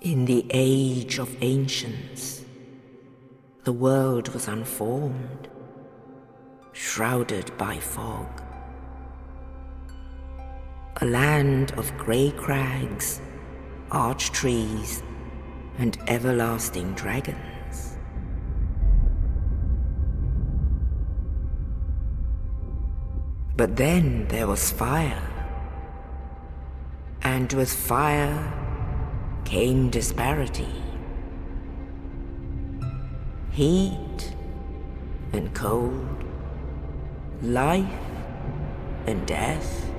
In the age of ancients, the world was unformed, shrouded by fog. A land of grey crags, arch trees, and everlasting dragons. But then there was fire, and with fire came disparity. Heat and cold, life and death,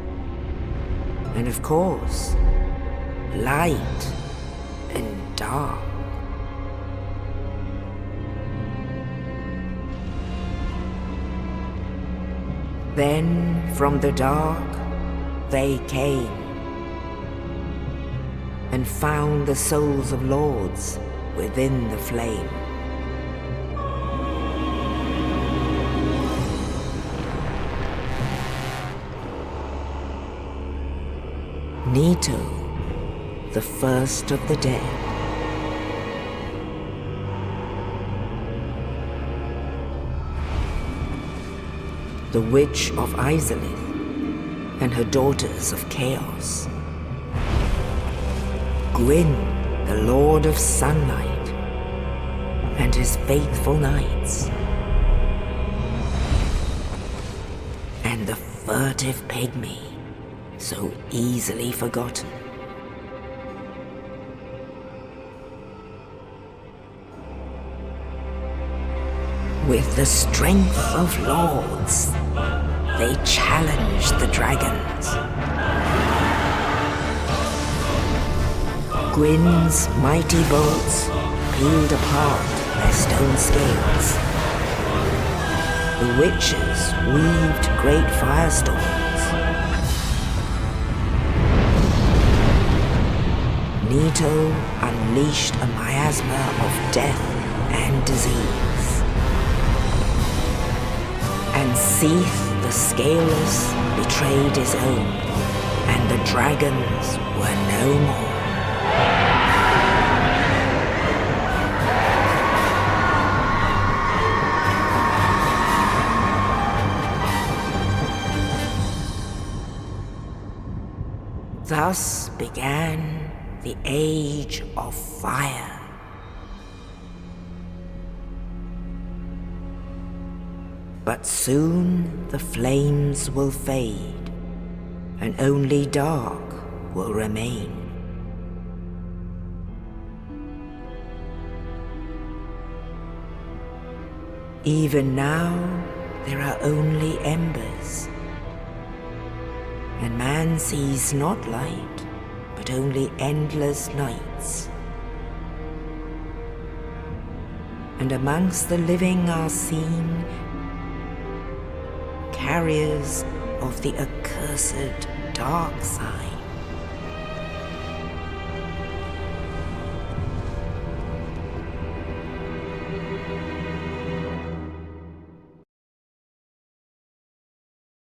and of course, light and dark. Then from the dark they came and found the souls of lords within the flame. Nito, the first of the dead. The witch of Ageless and her daughters of chaos. Gwyn, the Lord of Sunlight, and his faithful knights. And the furtive pygmy, so easily forgotten. With the strength of lords, they challenged the dragons. Gwyn's mighty bolts peeled apart their stone scales. The witches weaved great firestorms. Nito unleashed a miasma of death and disease. And Seath the Scaleless betrayed his own, and the dragons were no more. Thus began the Age of Fire. But soon the flames will fade, and only dark will remain. Even now, there are only embers, and man sees not light, but only endless nights. And amongst the living are seen carriers of the accursed dark side.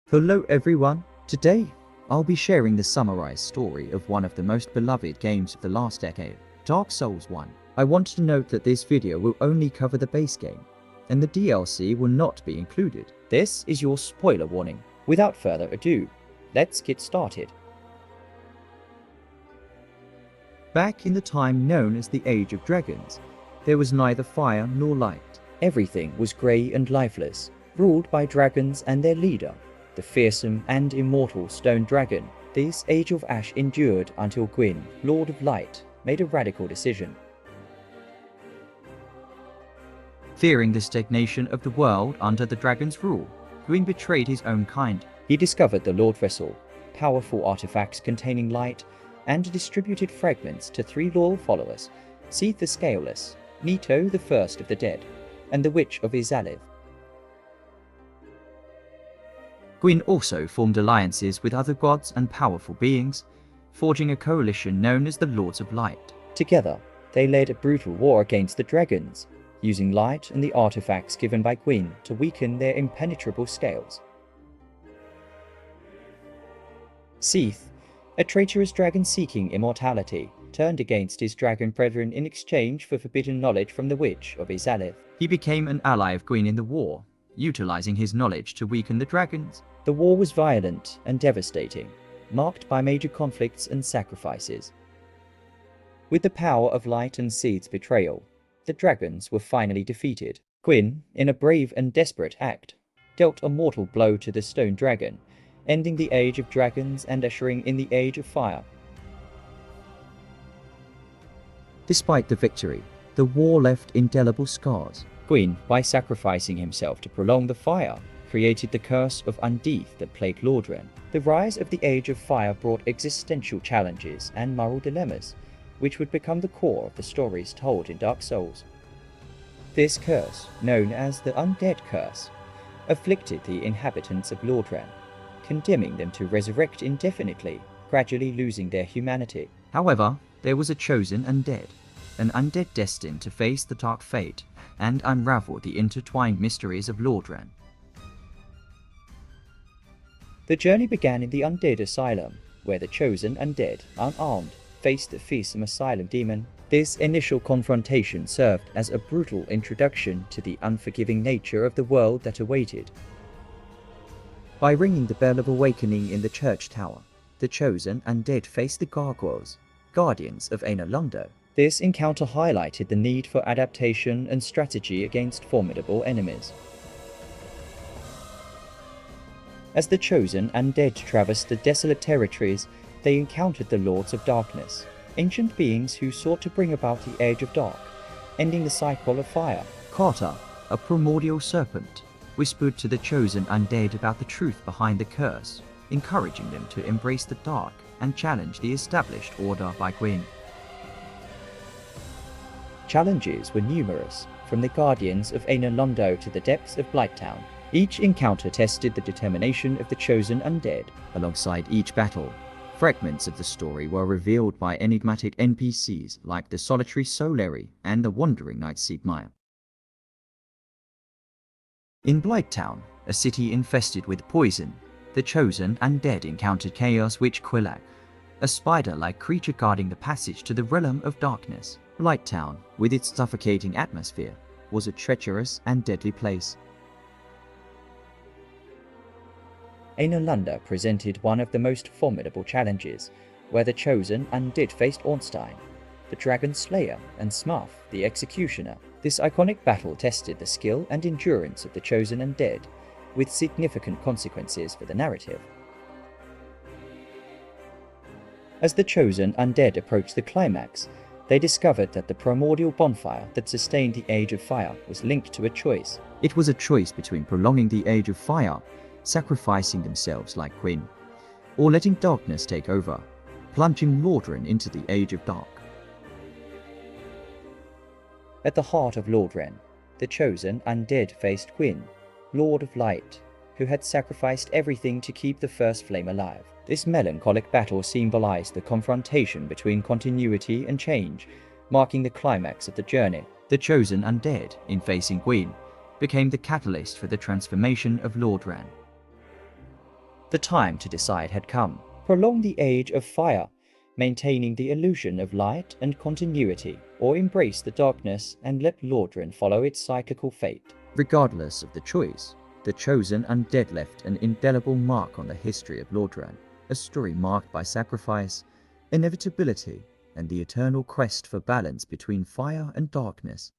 Hello everyone, today I'll be sharing the summarized story of one of the most beloved games of the last decade, Dark Souls 1. I want to note that this video will only cover the base game, and the DLC will not be included. This is your spoiler warning. Without further ado, let's get started. Back in the time known as the Age of Dragons, there was neither fire nor light. Everything was grey and lifeless, ruled by dragons and their leader, the fearsome and immortal Stone Dragon. This Age of Ash endured until Gwyn, Lord of Light, made a radical decision. Fearing the stagnation of the world under the dragon's rule, Gwyn betrayed his own kind. He discovered the Lord Vessel, powerful artifacts containing light, and distributed fragments to 3 loyal followers, Seath the Scaleless, Nito the First of the Dead, and the Witch of Ageless. Gwyn also formed alliances with other gods and powerful beings, forging a coalition known as the Lords of Light. Together, they led a brutal war against the dragons, using light and the artifacts given by Gwyn to weaken their impenetrable scales. Seath, a traitorous dragon seeking immortality, turned against his dragon brethren in exchange for forbidden knowledge from the witch of Ageless. He became an ally of Gwyn in the war, utilizing his knowledge to weaken the dragons. The war was violent and devastating, marked by major conflicts and sacrifices. With the power of light and Seed's betrayal, the dragons were finally defeated. Gwyn, in a brave and desperate act, dealt a mortal blow to the stone dragon, ending the Age of Dragons and ushering in the Age of Fire. Despite the victory, the war left indelible scars. Gwyn, by sacrificing himself to prolong the fire, created the curse of undeath that plagued Lordran. The rise of the Age of Fire brought existential challenges and moral dilemmas, which would become the core of the stories told in Dark Souls. This curse, known as the Undead Curse, afflicted the inhabitants of Lordran, condemning them to resurrect indefinitely, gradually losing their humanity. However, there was a chosen undead, an undead destined to face the dark fate and unravel the intertwined mysteries of Lordran. The journey began in the Undead Asylum, where the chosen undead, unarmed, faced the fearsome asylum demon. This initial confrontation served as a brutal introduction to the unforgiving nature of the world that awaited. By ringing the bell of awakening in the church tower, the chosen undead faced the gargoyles, guardians of Londo. This encounter highlighted the need for adaptation and strategy against formidable enemies. As the chosen undead traversed the desolate territories, they encountered the Lords of Darkness, ancient beings who sought to bring about the Age of Dark, ending the cycle of fire. Carter, a primordial serpent, whispered to the chosen undead about the truth behind the curse, encouraging them to embrace the dark and challenge the established order by Gwyn. Challenges were numerous, from the guardians of Londo to the depths of Blighttown. Each encounter tested the determination of the chosen undead. Alongside each battle, fragments of the story were revealed by enigmatic NPCs like the solitary Solary and the wandering knight Sigmire. In Blighttown, a city infested with poison, the chosen undead encountered Chaos Witch Quillak, a spider-like creature guarding the passage to the realm of darkness. Blighttown, with its suffocating atmosphere, was a treacherous and deadly place. Londo presented one of the most formidable challenges, where the chosen undead faced Ornstein, the Dragon Slayer, and Smuff, the Executioner. This iconic battle tested the skill and endurance of the chosen undead, with significant consequences for the narrative. As the chosen undead approached the climax, they discovered that the primordial bonfire that sustained the Age of Fire was linked to a choice. It was a choice between prolonging the Age of Fire, sacrificing themselves like Gwyn, or letting darkness take over, plunging Lordran into the Age of Dark. At the heart of Lordran, the chosen undead faced Gwyn, Lord of Light, who had sacrificed everything to keep the First Flame alive. This melancholic battle symbolized the confrontation between continuity and change, marking the climax of the journey. The chosen undead, in facing Gwyn, became the catalyst for the transformation of Lordran. The time to decide had come. Prolong the Age of Fire, maintaining the illusion of light and continuity, or embrace the darkness and let Lordran follow its cyclical fate. Regardless of the choice, the chosen undead left an indelible mark on the history of Lordran, a story marked by sacrifice, inevitability, and the eternal quest for balance between fire and darkness.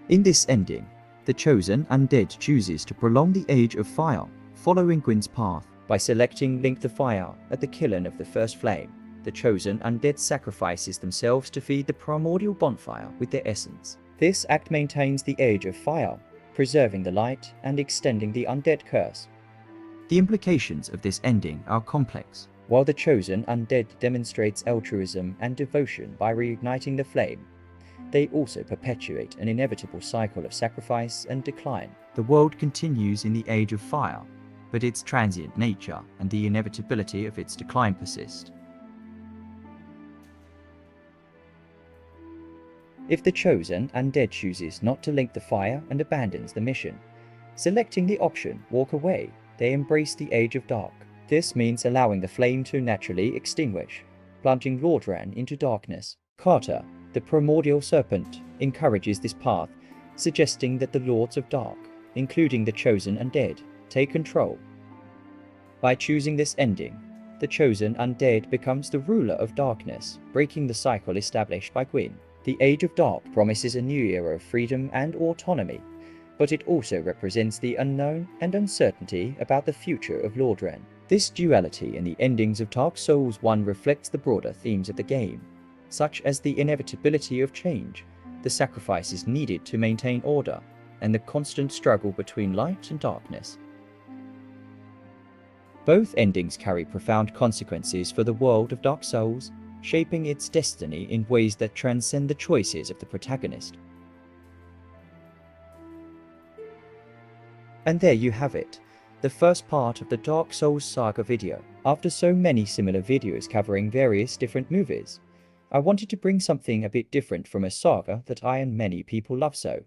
In this ending, the chosen undead chooses to prolong the Age of Fire, following Gwyn's path. By selecting Link the Fire at the kiln of the First Flame, the chosen undead sacrifices themselves to feed the primordial bonfire with their essence. This act maintains the Age of Fire, preserving the light and extending the undead curse. The implications of this ending are complex. While the chosen undead demonstrates altruism and devotion by reigniting the flame, they also perpetuate an inevitable cycle of sacrifice and decline. The world continues in the Age of Fire, but its transient nature and the inevitability of its decline persist. If the chosen undead chooses not to link the fire and abandons the mission, selecting the option Walk Away, they embrace the Age of Dark. This means allowing the flame to naturally extinguish, plunging Lordran into darkness. Carter, the primordial serpent, encourages this path, suggesting that the Lords of Dark, including the Chosen Undead, take control. By choosing this ending, the Chosen Undead becomes the ruler of darkness, breaking the cycle established by Gwyn. The Age of Dark promises a new era of freedom and autonomy, but it also represents the unknown and uncertainty about the future of Lordran. This duality in the endings of Dark Souls 1 reflects the broader themes of the game, such as the inevitability of change, the sacrifices needed to maintain order, and the constant struggle between light and darkness. Both endings carry profound consequences for the world of Dark Souls, shaping its destiny in ways that transcend the choices of the protagonist. And there you have it, the first part of the Dark Souls saga video. After so many similar videos covering various different movies, I wanted to bring something a bit different from a saga that I and many people love so.